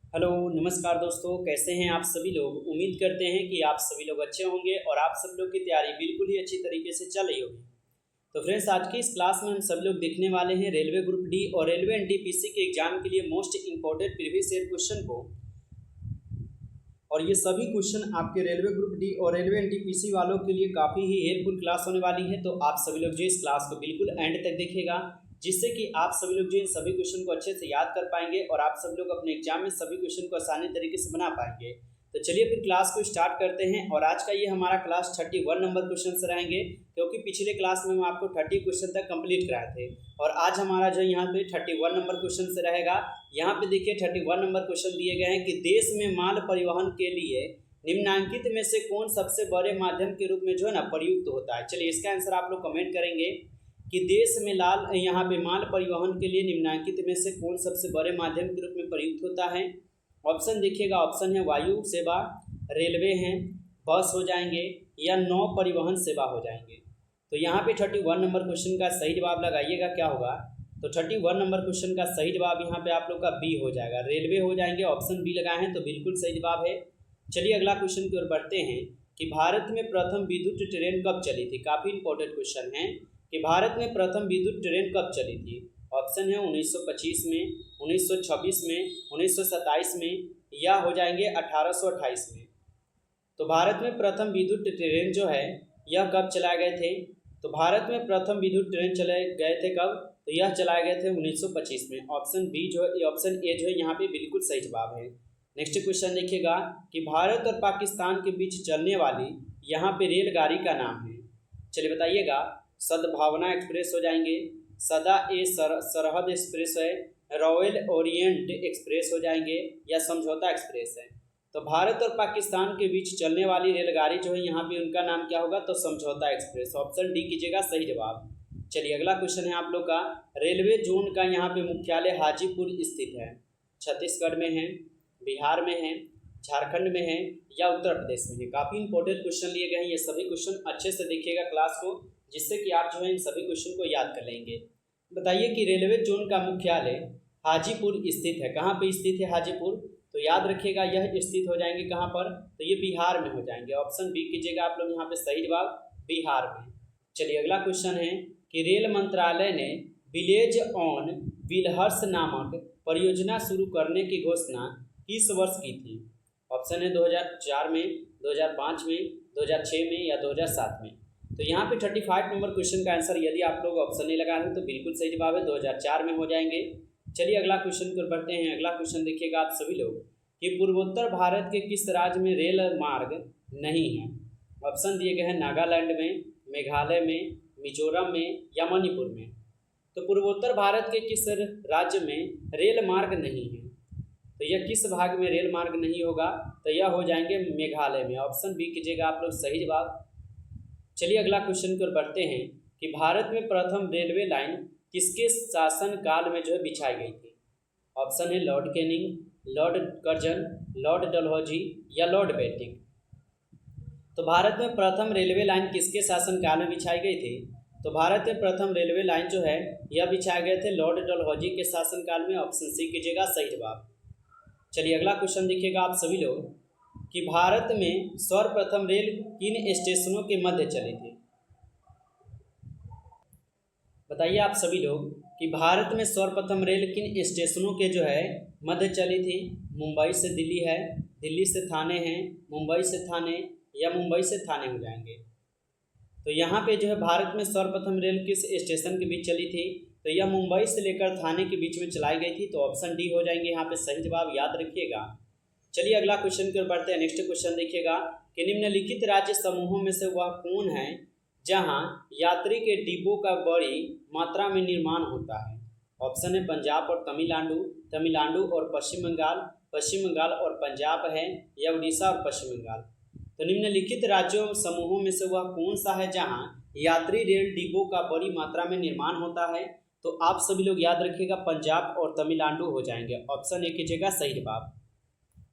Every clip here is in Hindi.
हेलो नमस्कार दोस्तों, कैसे हैं आप सभी लोग। उम्मीद करते हैं कि आप सभी लोग अच्छे होंगे और आप सब लोग की तैयारी बिल्कुल ही अच्छी तरीके से चल रही होगी। तो फ्रेंड्स, आज की इस क्लास में हम सब लोग देखने वाले हैं रेलवे ग्रुप डी और रेलवे एनटीपीसी के एग्जाम के लिए most important previous year question को। और ये सभी क्वेश्चन आपके रेलवे ग्रुप डी और रेलवे एनटीपीसी वालों के लिए काफ़ी ही हेल्पफुल क्लास होने वाली है। तो आप सभी लोग जो इस क्लास को बिल्कुल एंड तक देखिएगा, जिससे कि आप सभी लोग जो इन सभी क्वेश्चन को अच्छे से याद कर पाएंगे और आप सभी लोग अपने एग्जाम में सभी क्वेश्चन को आसानी तरीके से बना पाएंगे। तो चलिए फिर क्लास को स्टार्ट करते हैं। और आज का ये हमारा क्लास 31 नंबर क्वेश्चन से रहेंगे, क्योंकि पिछले क्लास में हम आपको 30 क्वेश्चन तक कंप्लीट कराए थे। और आज हमारा जो यहाँ पे 31 नंबर क्वेश्चन से रहेगा। यहाँ पे देखिए 31 नंबर क्वेश्चन दिए गए हैं कि देश में माल परिवहन के लिए निम्नांकित में से कौन सबसे बड़े माध्यम के रूप में जो है ना प्रयुक्त होता है। चलिए इसका आंसर आप लोग कमेंट करेंगे कि देश में यहाँ पे माल परिवहन के लिए निम्नांकित में से कौन सबसे बड़े माध्यम के रूप में प्रयुक्त होता है। ऑप्शन देखिएगा, ऑप्शन है वायु सेवा, रेलवे हैं, बस हो जाएंगे या नौ परिवहन सेवा हो जाएंगे। तो यहाँ पे 31 नंबर क्वेश्चन का सही जवाब लगाइएगा, क्या होगा। तो 31 नंबर क्वेश्चन का सही जवाब यहाँ पे आप लोग का बी हो जाएगा, रेलवे हो जाएंगे। ऑप्शन बी लगाए हैं तो बिल्कुल सही जवाब है। चलिए अगला क्वेश्चन की ओर बढ़ते हैं कि भारत में प्रथम विद्युत ट्रेन कब चली थी। काफ़ी इंपॉर्टेंट क्वेश्चन है कि भारत में प्रथम विद्युत ट्रेन कब चली थी। ऑप्शन है 1925 में, 1926 में, 1927 में या हो जाएंगे 1828 में। तो भारत में प्रथम विद्युत ट्रेन जो है यह कब चलाए गए थे। तो भारत में प्रथम विद्युत ट्रेन चलाए गए थे कब, तो यह चलाए गए थे 1925 में। ऑप्शन बी जो है, ऑप्शन ए जो है यहाँ पे बिल्कुल सही जवाब है। नेक्स्ट क्वेश्चन देखिएगा कि भारत और पाकिस्तान के बीच चलने वाली यहाँ पे रेलगाड़ी का नाम है। चलिए बताइएगा, सद्भावना एक्सप्रेस हो जाएंगे, सदा ए सरहद एक्सप्रेस है, रॉयल ओरिएंट एक्सप्रेस हो जाएंगे या समझौता एक्सप्रेस है। तो भारत और पाकिस्तान के बीच चलने वाली रेलगाड़ी जो है यहाँ पे उनका नाम क्या होगा, तो समझौता एक्सप्रेस। ऑप्शन डी कीजिएगा सही जवाब। चलिए अगला क्वेश्चन है आप लोग का, रेलवे जोन का यहाँ पे मुख्यालय हाजीपुर स्थित है। छत्तीसगढ़ में है, बिहार में है, झारखंड में है या उत्तर प्रदेश में है। काफ़ी इंपॉर्टेंट क्वेश्चन लिए गए हैं। ये सभी क्वेश्चन अच्छे से देखिएगा क्लास को, जिससे कि आप जो है इन सभी क्वेश्चन को याद कर लेंगे। बताइए कि रेलवे जोन का मुख्यालय हाजीपुर स्थित है। कहाँ पे स्थित है हाजीपुर, तो याद रखिएगा यह स्थित हो जाएंगे कहाँ पर, तो ये बिहार में हो जाएंगे। ऑप्शन बी कीजिएगा आप लोग यहाँ पे सही जवाब, बिहार में। चलिए अगला क्वेश्चन है कि रेल मंत्रालय ने विलेज ऑन व्हील्स नामक परियोजना शुरू करने की घोषणा किस वर्ष की थी। ऑप्शन है 2004 में, 2005 में, 2006 में या 2007 में। तो यहाँ पे 35 नंबर क्वेश्चन का आंसर यदि आप लोग ऑप्शन नहीं लगा रहे तो बिल्कुल सही जवाब है, 2004 में हो जाएंगे। चलिए अगला क्वेश्चन पर बढ़ते हैं। अगला क्वेश्चन देखिएगा आप सभी लोग कि पूर्वोत्तर भारत के किस राज्य में रेल मार्ग नहीं है। ऑप्शन दिए गए हैं नागालैंड में, मेघालय में, मिजोरम में या मणिपुर में। तो पूर्वोत्तर भारत के किस राज्य में रेल मार्ग नहीं है, तो यह किस भाग में रेल मार्ग नहीं होगा, तो यह हो जाएंगे मेघालय में। ऑप्शन बी कीजिएगा आप लोग सही जवाब। चलिए अगला क्वेश्चन की ओर बढ़ते हैं कि भारत में प्रथम रेलवे लाइन किसके शासन काल में जो है बिछाई गई थी। ऑप्शन है Lord Canning, Lord Curzon, Lord Dalhousie या लॉर्ड बेटिंग। तो भारत में प्रथम रेलवे लाइन किसके शासन काल में बिछाई गई थी। तो भारत में प्रथम रेलवे लाइन जो है यह बिछाए गए थे लॉर्ड डलहौजी के शासन काल में। ऑप्शन सी कीजिएगा सही जवाब। चलिए अगला क्वेश्चन देखिएगा आप सभी लोग कि भारत में सर्वप्रथम रेल किन स्टेशनों के मध्य चली थी। बताइए आप सभी लोग कि भारत में सर्वप्रथम रेल किन स्टेशनों के जो है मध्य चली थी। मुंबई से दिल्ली है, दिल्ली से थाने हैं, मुंबई से थाने या मुंबई से थाने हो जाएंगे। तो यहाँ पे जो है भारत में सर्वप्रथम रेल किस स्टेशन के बीच चली थी, तो यह मुंबई से लेकर थाने के बीच में चलाई गई थी। तो ऑप्शन डी हो जाएंगे यहाँ पे सही जवाब, याद रखिएगा। चलिए अगला क्वेश्चन की ओर बढ़ते हैं। नेक्स्ट क्वेश्चन देखिएगा कि निम्नलिखित राज्य समूहों में से वह कौन है जहां यात्री के डिब्बों का बड़ी मात्रा में निर्माण होता है। ऑप्शन है पंजाब और तमिलनाडु, तमिलनाडु और पश्चिम बंगाल, पश्चिम बंगाल और पंजाब है या उड़ीसा और पश्चिम बंगाल। तो निम्नलिखित राज्यों समूहों में से वह कौन सा है जहां यात्री रेल डिब्बों का बड़ी मात्रा में निर्माण होता है। तो आप सभी लोग याद रखिएगा पंजाब और तमिलनाडु हो जाएंगे। ऑप्शन ए कीजिएगा सही जवाब।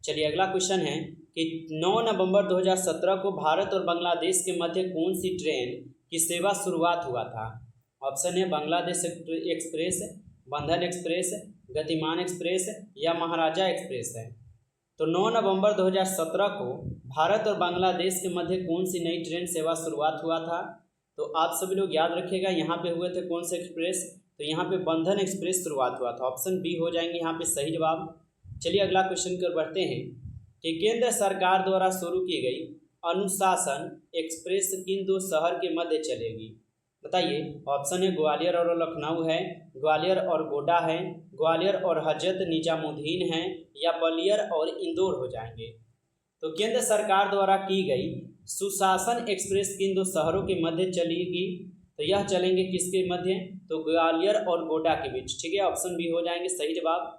चलिए अगला क्वेश्चन है कि 9 नवंबर 2017 को भारत और बांग्लादेश के मध्य कौन सी ट्रेन की सेवा शुरुआत हुआ था। ऑप्शन है बांग्लादेश एक्सप्रेस, बंधन एक्सप्रेस, गतिमान एक्सप्रेस या महाराजा एक्सप्रेस है। तो 9 नवंबर 2017 को भारत और बांग्लादेश के मध्य कौन सी नई ट्रेन सेवा शुरुआत हुआ था? तो आप सभी लोग याद रखिएगा, यहाँ पे हुए थे कौन से एक्सप्रेस? तो यहाँ पे बंधन एक्सप्रेस शुरुआत हुआ था। ऑप्शन बी हो जाएंगे यहाँ पे सही जवाब। चलिए अगला क्वेश्चन की ओर बढ़ते हैं कि केंद्र सरकार द्वारा शुरू की गई अनुशासन एक्सप्रेस किन दो शहर के मध्य चलेगी? बताइए। ऑप्शन है ग्वालियर और लखनऊ है, ग्वालियर और गोड्डा है, ग्वालियर और हजरत निजामुद्दीन है, या ग्वालियर और इंदौर हो जाएंगे। तो केंद्र सरकार द्वारा की गई सुशासन एक्सप्रेस किन दो शहरों के मध्य चलेगी? तो यह चलेंगे किसके मध्य? तो ग्वालियर और गोड्डा के बीच। ठीक है, ऑप्शन बी हो जाएंगे सही जवाब।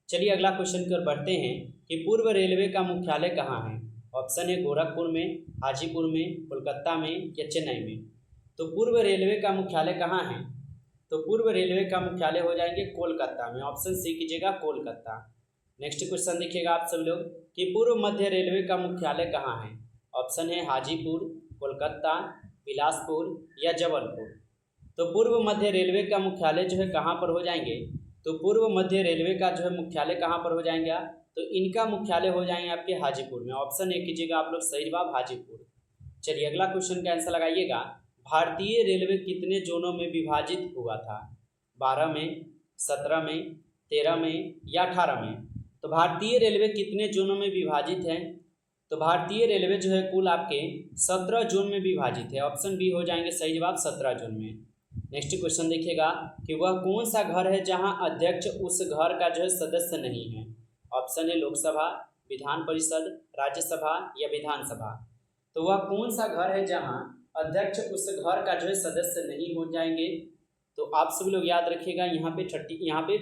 चलिए अगला क्वेश्चन की ओर बढ़ते हैं कि पूर्व रेलवे का मुख्यालय कहाँ है? ऑप्शन है गोरखपुर में, हाजीपुर में, कोलकाता में, या चेन्नई में। तो पूर्व रेलवे का मुख्यालय कहाँ है? तो पूर्व रेलवे का मुख्यालय हो जाएंगे कोलकाता में। ऑप्शन सी कीजिएगा कोलकाता। नेक्स्ट क्वेश्चन देखिएगा आप सब लोग कि पूर्व मध्य रेलवे का मुख्यालय कहाँ है? ऑप्शन है हाजीपुर, कोलकाता, बिलासपुर, या जबलपुर। तो पूर्व मध्य रेलवे का मुख्यालय जो है कहाँ पर हो जाएंगे? तो पूर्व मध्य रेलवे का जो है मुख्यालय कहाँ पर हो जाएंगे? तो इनका मुख्यालय हो जाएंगे आपके हाजीपुर में। ऑप्शन ए कीजिएगा आप लोग सही जवाब हाजीपुर। चलिए अगला क्वेश्चन का आंसर लगाइएगा। भारतीय रेलवे कितने जोनों में विभाजित हुआ था? 12 में, 17 में, 13 में, या 18 में। तो भारतीय रेलवे कितने जोनों में विभाजित है? तो भारतीय रेलवे जो है कुल आपके 17 जोन में विभाजित है। ऑप्शन बी हो जाएंगे सही जवाब 17 जोन में। नेक्स्ट क्वेश्चन देखिएगा कि वह कौन सा घर है जहां अध्यक्ष उस घर का जो है सदस्य नहीं है? ऑप्शन है लोकसभा, विधान परिषद, राज्यसभा, या विधानसभा। तो वह कौन सा घर है जहां अध्यक्ष उस घर का जो है सदस्य नहीं हो जाएंगे? तो आप सभी लोग याद रखिएगा, यहाँ पे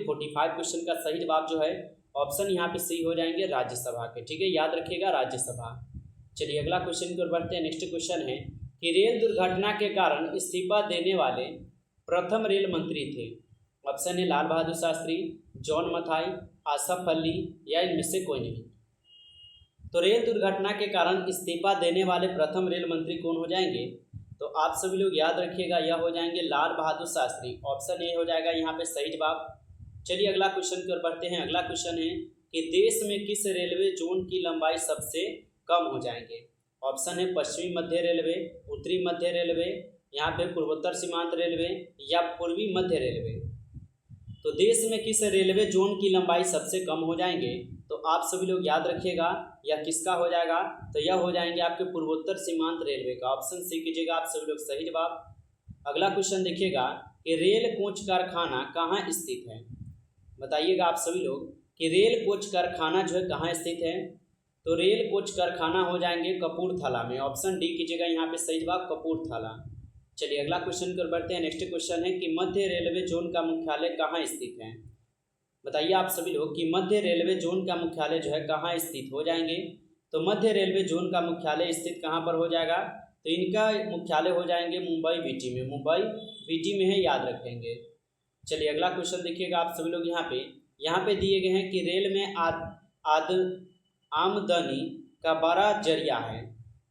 45 क्वेश्चन का सही जवाब जो है ऑप्शन यहाँ पे सही हो जाएंगे राज्यसभा के। ठीक है, याद रखिएगा राज्यसभा। चलिए अगला क्वेश्चन की ओर बढ़ते हैं। नेक्स्ट क्वेश्चन है कि रेल दुर्घटना के कारण इस्तीफा देने वाले प्रथम रेल मंत्री थे? ऑप्शन है लाल बहादुर शास्त्री, जॉन मथाई, आसफ अली, या इनमें से कोई नहीं। तो रेल दुर्घटना के कारण इस्तीफा देने वाले प्रथम रेल मंत्री कौन हो जाएंगे? तो आप सभी लोग याद रखिएगा, यह हो जाएंगे लाल बहादुर शास्त्री। ऑप्शन ए हो जाएगा यहाँ पे सही जवाब। चलिए अगला क्वेश्चन की ओर बढ़ते हैं। अगला क्वेश्चन है कि देश में किस रेलवे जोन की लंबाई सबसे कम हो जाएंगे? ऑप्शन है पश्चिमी मध्य रेलवे, उत्तरी मध्य रेलवे, यहाँ पे पूर्वोत्तर सीमांत रेलवे, या पूर्वी मध्य रेलवे। तो देश में किस रेलवे जोन की लंबाई सबसे कम हो जाएंगे? तो आप सभी लोग याद रखिएगा, यह किसका हो जाएगा? तो यह हो जाएंगे आपके पूर्वोत्तर सीमांत रेलवे का। ऑप्शन सी कीजिएगा आप सभी लोग सही जवाब। अगला क्वेश्चन देखिएगा कि रेल कोच कारखाना कहाँ स्थित है? बताइएगा आप सभी लोग कि रेल कोच कारखाना जो है कहाँ स्थित है? तो रेल कोच कारखाना हो जाएंगे कपूरथला में। ऑप्शन डी कीजिएगा यहाँ पे सही जवाब कपूरथला। चलिए अगला क्वेश्चन कर बढ़ते हैं। नेक्स्ट क्वेश्चन है कि मध्य रेलवे जोन का मुख्यालय कहाँ स्थित है? बताइए आप सभी लोग कि मध्य रेलवे जोन का मुख्यालय जो है कहाँ स्थित हो जाएंगे? तो मध्य रेलवे जोन का मुख्यालय स्थित कहाँ पर हो जाएगा? तो इनका मुख्यालय हो जाएंगे मुंबई बीटी में। मुंबई बीटी में है, याद रखेंगे। चलिए अगला क्वेश्चन देखिएगा आप सभी लोग, यहाँ पे दिए गए हैं कि रेल में आमदनी का बड़ा जरिया है।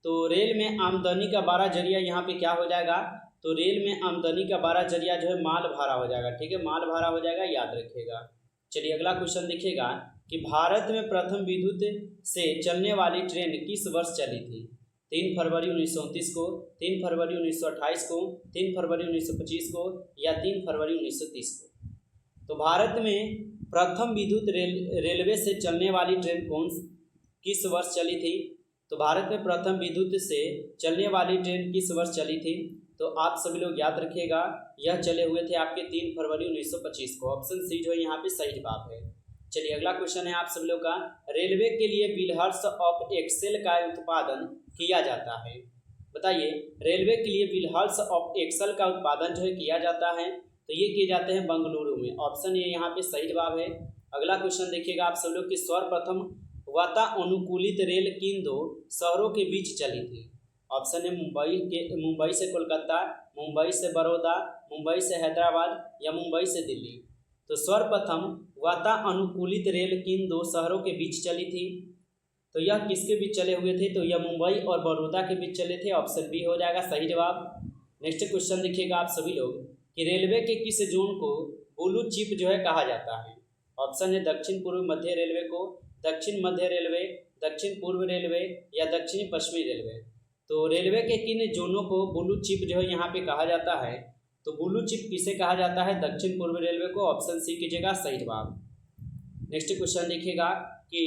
तो रेल में आमदनी का बड़ा जरिया यहाँ पे क्या हो जाएगा? तो रेल में आमदनी का बड़ा जरिया जो है माल भाड़ा हो जाएगा। ठीक है, माल भाड़ा हो जाएगा, याद रखिएगा। चलिए अगला क्वेश्चन देखिएगा कि भारत में प्रथम विद्युत से चलने वाली ट्रेन किस वर्ष चली थी? 3 फरवरी 1929 को, 3 फरवरी 1928 को, 3 फरवरी 1925 को, या 3 फरवरी 1930 को। तो भारत में प्रथम विद्युत रेलवे से चलने वाली ट्रेन किस वर्ष चली थी? तो भारत में प्रथम विद्युत से चलने वाली ट्रेन किस वर्ष चली थी? तो आप सभी लोग याद रखिएगा, यह चले हुए थे आपके 3 फरवरी 1925 को। ऑप्शन सी जो है यहाँ पे सही जवाब है। चलिए अगला क्वेश्चन है आप सब लोग का, रेलवे के लिए व्हील्स ऑफ एक्सेल का उत्पादन किया जाता है। बताइए, रेलवे के लिए व्हील्स ऑफ एक्सेल का उत्पादन जो है किया जाता है, तो ये किए जाते हैं बेंगलुरु में। ऑप्शन ए यहाँ पे सही जवाब है। अगला क्वेश्चन देखिएगा आप सब लोग कि सर्वप्रथम वातानुकूलित रेल किन दो शहरों के बीच चली थी? ऑप्शन है मुंबई से कोलकाता, मुंबई से बड़ौदा, मुंबई से हैदराबाद, या मुंबई से दिल्ली। तो सर्वप्रथम वातानुकूलित रेल किन दो शहरों के बीच चली थी? तो यह किसके बीच चले हुए थे? तो यह मुंबई और बड़ौदा के बीच चले थे। ऑप्शन बी हो जाएगा सही जवाब। नेक्स्ट क्वेश्चन देखिएगा आप सभी लोग कि रेलवे के किस जोन को ब्लू चिप जो है कहा जाता है? ऑप्शन है दक्षिण पूर्व मध्य रेलवे को, दक्षिण मध्य रेलवे, दक्षिण पूर्व रेलवे या दक्षिणी पश्चिमी रेलवे। तो रेलवे के किन जोनों को ब्लू चिप जो है यहाँ पे कहा जाता है, तो ब्लू चिप किसे कहा जाता है, दक्षिण पूर्व रेलवे को। ऑप्शन सी कीजिएगा सही जवाब। नेक्स्ट क्वेश्चन देखिएगा कि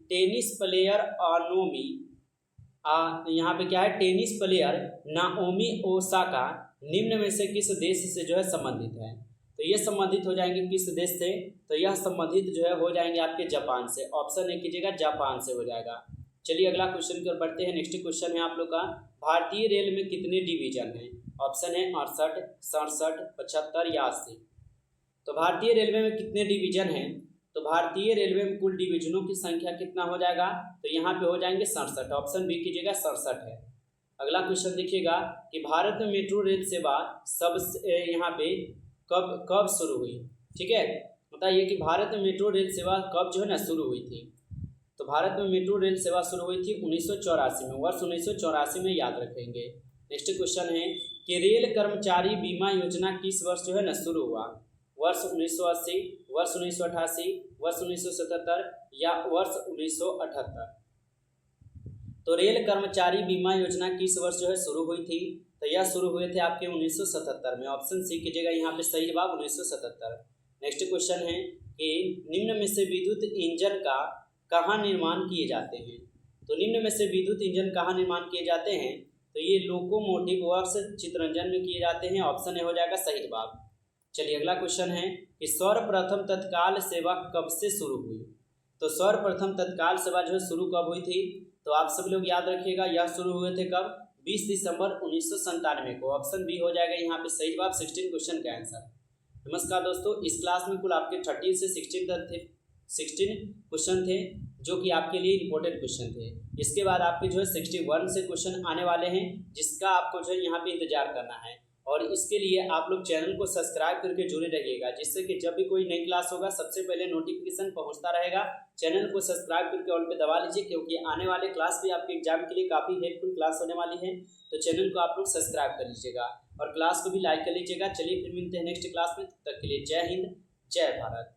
टेनिस प्लेयर अनोमी, यहाँ पे क्या है, टेनिस प्लेयर नाओमी ओसाका निम्न में से किस देश से जो है संबंधित है। तो ये संबंधित हो जाएंगे किस देश से, तो यह संबंधित जो है हो जाएंगे आपके जापान से। ऑप्शन ए कीजिएगा जापान से हो जाएगा। चलिए अगला क्वेश्चन की ओर बढ़ते हैं। नेक्स्ट क्वेश्चन है आप लोग का, भारतीय रेल में कितने डिवीजन हैं। ऑप्शन है 68, 67, 75 या 80। तो भारतीय रेलवे में कितने डिवीजन हैं, तो भारतीय रेलवे में कुल डिवीजनों की संख्या कितना हो जाएगा, तो यहाँ पे हो जाएंगे 67। ऑप्शन बी कीजिएगा 67 है। अगला क्वेश्चन देखिएगा कि भारत में मेट्रो रेल सेवा सबसे यहाँ पे कब शुरू हुई। ठीक है, बताइए कि भारत में मेट्रो रेल सेवा कब जो है ना शुरू हुई थी। तो भारत में मेट्रो रेल सेवा शुरू हुई थी 1984 में, वर्ष 1984 में याद रखेंगे। नेक्स्ट क्वेश्चन है कि रेल कर्मचारी बीमा योजना किस वर्ष जो है ना शुरू हुआ। वर्ष 1980, वर्ष 1988, वर्ष 1977 या वर्ष 1978। तो रेल कर्मचारी बीमा योजना किस वर्ष जो है शुरू हुई थी, तो यह शुरू हुए थे आपके 1977 में। ऑप्शन सी कीजिएगा यहाँ पे सही जवाब 1977। नेक्स्ट क्वेश्चन है कि निम्न में से विद्युत इंजन का कहाँ निर्माण किए जाते हैं। तो निम्न में से विद्युत इंजन कहाँ निर्माण किए जाते हैं, तो ये लोकोमोटिव वर्क्स चितरंजन में किए जाते हैं। ऑप्शन ए हो जाएगा सही जवाब। चलिए अगला क्वेश्चन है कि सर्वप्रथम तत्काल सेवा कब से शुरू हुई। तो सर्वप्रथम तत्काल सेवा जो है शुरू कब हुई थी, तो आप सभी लोग याद रखिएगा यह शुरू हुए थे कब, 20 दिसंबर 1997 को। ऑप्शन बी हो जाएगा यहाँ पे सही जवाब 16 क्वेश्चन का आंसर। नमस्कार दोस्तों, इस क्लास में कुल आपके 13 से 16 तक थे, 16 क्वेश्चन थे जो कि आपके लिए इंपॉर्टेंट क्वेश्चन थे। इसके बाद आपके जो है 61 से क्वेश्चन आने वाले हैं, जिसका आपको जो है यहाँ पे इंतजार करना है। और इसके लिए आप लोग चैनल को सब्सक्राइब करके जुड़े रहिएगा, जिससे कि जब भी कोई नई क्लास होगा सबसे पहले नोटिफिकेशन पहुंचता रहेगा। चैनल को सब्सक्राइब करके ऑल पे दबा लीजिए, क्योंकि आने वाले क्लास भी आपके एग्जाम के लिए काफ़ी हेल्पफुल क्लास होने वाली है। तो चैनल को आप लोग सब्सक्राइब कर लीजिएगा और क्लास को भी लाइक कर लीजिएगा। चलिए फिर मिलते हैं नेक्स्ट क्लास में, तब तक के लिए जय हिंद, जय भारत।